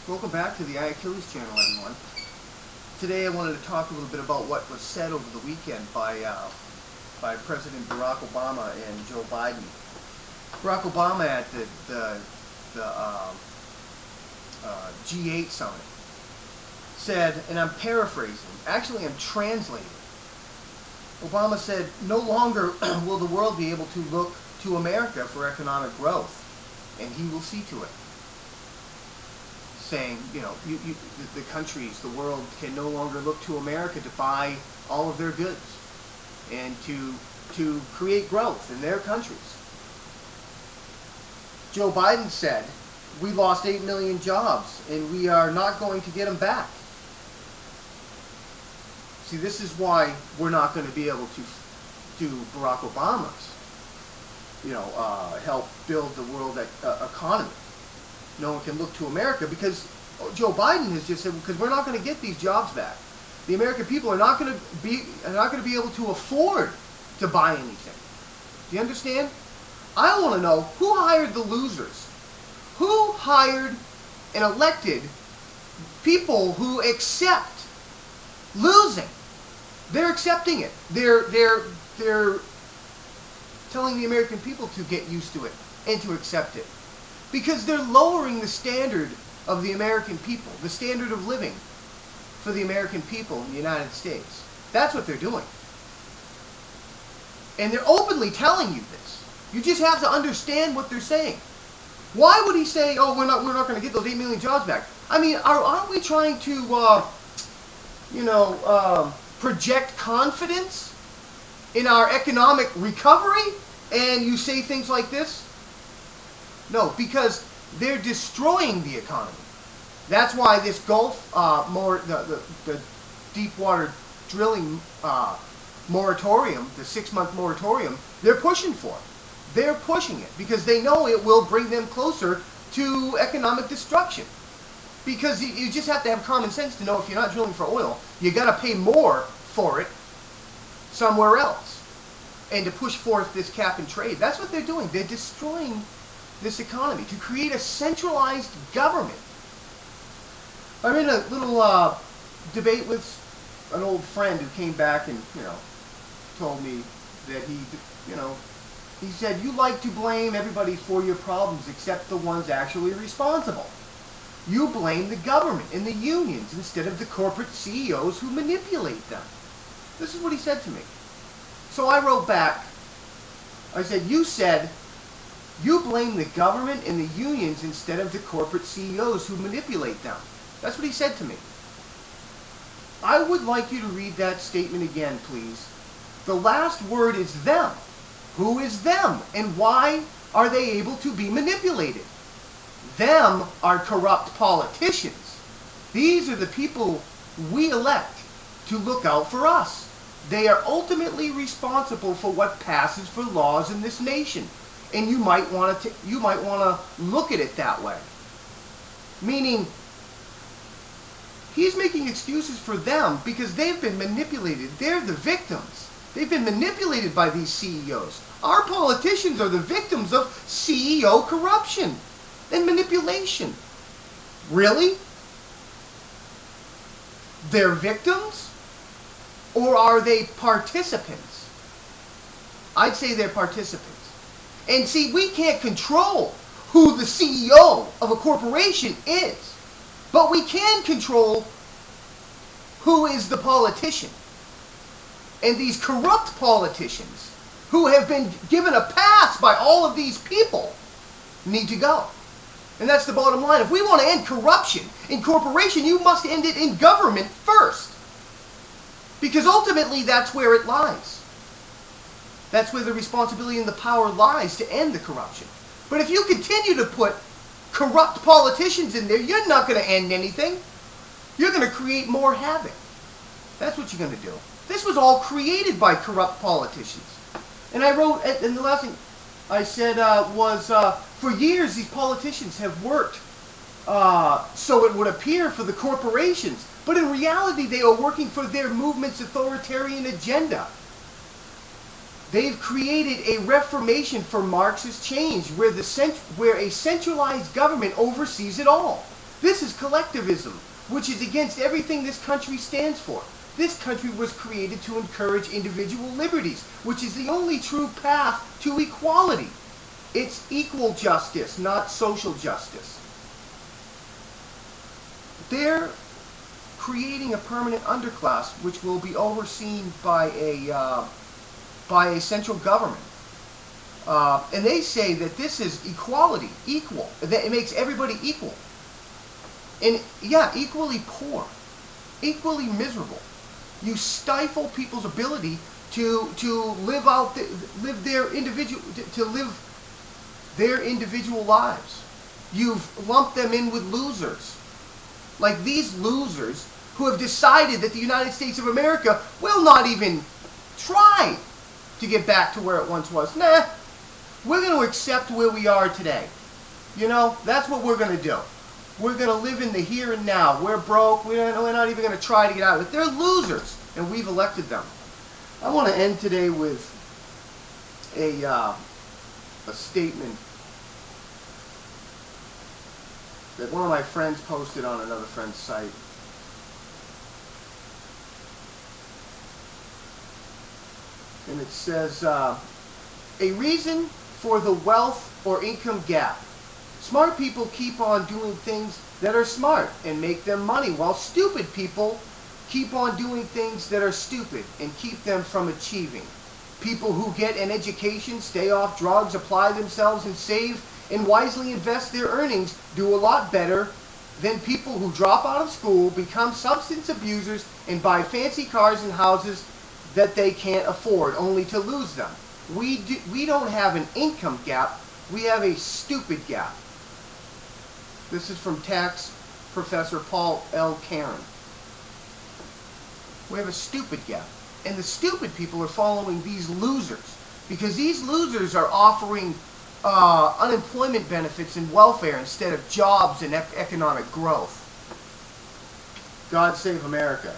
Welcome back to the Achilles channel, everyone. Today I wanted to talk a little bit about what was said over the weekend by President Barack Obama and Joe Biden. Barack Obama at the G8 summit said, and I'm paraphrasing, actually I'm translating. Obama said, no longer will the world be able to look to America for economic growth, and he will see to it. Saying, you know, the countries, the world can no longer look to America to buy all of their goods and to create growth in their countries. Joe Biden said, we lost 8 million jobs and we are not going to get them back. See, this is why we're not going to be able to do Barack Obama's, help build the world economy. No one can look to America because Joe Biden has just said, because we're not going to get these jobs back. The American people are not going to be able to afford to buy anything. Do you understand? I want to know who hired the losers. Who hired and elected people who accept losing? They're accepting it. They're telling the American people to get used to it and to accept it. Because they're lowering the standard of the American people, the standard of living for the American people in the United States. That's what they're doing. And they're openly telling you this. You just have to understand what they're saying. Why would he say, oh, we're not going to get those 8 million jobs back? I mean, aren't we trying to, project confidence in our economic recovery? And you say things like this? No, because they're destroying the economy. That's why this Gulf, the deep water drilling moratorium, the 6-month moratorium, they're pushing for it. They're pushing it because they know it will bring them closer to economic destruction. Because you just have to have common sense to know if you're not drilling for oil, you got to pay more for it somewhere else. And to push forth this cap and trade, that's what they're doing. They're destroying this economy to create a centralized government. I'm in a little debate with an old friend who came back and told me that he said, you like to blame everybody for your problems except the ones actually responsible. You blame the government and the unions instead of the corporate CEOs who manipulate them. This is what he said to me. So I wrote back, I said, you said you blame the government and the unions instead of the corporate CEOs who manipulate them. That's what he said to me. I would like you to read that statement again, please. The last word is them. Who is them? And why are they able to be manipulated? Them are corrupt politicians. These are the people we elect to look out for us. They are ultimately responsible for what passes for laws in this nation. And you might want to look at it that way. Meaning, he's making excuses for them because they've been manipulated. They're the victims. They've been manipulated by these CEOs. Our politicians are the victims of CEO corruption and manipulation. Really? They're victims? Or are they participants? I'd say they're participants. And see, we can't control who the CEO of a corporation is. But we can control who is the politician. And these corrupt politicians who have been given a pass by all of these people need to go. And that's the bottom line. If we want to end corruption in corporation, you must end it in government first. Because ultimately that's where it lies. That's where the responsibility and the power lies to end the corruption. But if you continue to put corrupt politicians in there, you're not going to end anything. You're going to create more havoc. That's what you're going to do. This was all created by corrupt politicians. And I wrote, and the last thing I said was, for years these politicians have worked so it would appear for the corporations. But in reality, they are working for their movement's authoritarian agenda. They've created a reformation for Marxist change where a centralized government oversees it all. This is collectivism, which is against everything this country stands for. This country was created to encourage individual liberties, which is the only true path to equality. It's equal justice, not social justice. They're creating a permanent underclass which will be overseen by a central government. And they say that this is equality, equal. That it makes everybody equal. And yeah, equally poor, equally miserable. You stifle people's ability to live their individual lives. You've lumped them in with losers. Like these losers who have decided that the United States of America will not even try to get back to where it once was. Nah, we're going to accept where we are today. You know, that's what we're going to do. We're going to live in the here and now. We're broke. We're not even going to try to get out of it. They're losers, and we've elected them. I want to end today with a statement that one of my friends posted on another friend's site. And it says, a reason for the wealth or income gap. Smart people keep on doing things that are smart and make them money, while stupid people keep on doing things that are stupid and keep them from achieving. People who get an education, stay off drugs, apply themselves and save and wisely invest their earnings do a lot better than people who drop out of school, become substance abusers, and buy fancy cars and houses that they can't afford, only to lose them. We don't have an income gap, we have a stupid gap. This is from tax professor Paul L. Karen. We have a stupid gap. And the stupid people are following these losers, because these losers are offering unemployment benefits and welfare instead of jobs and economic growth. God save America.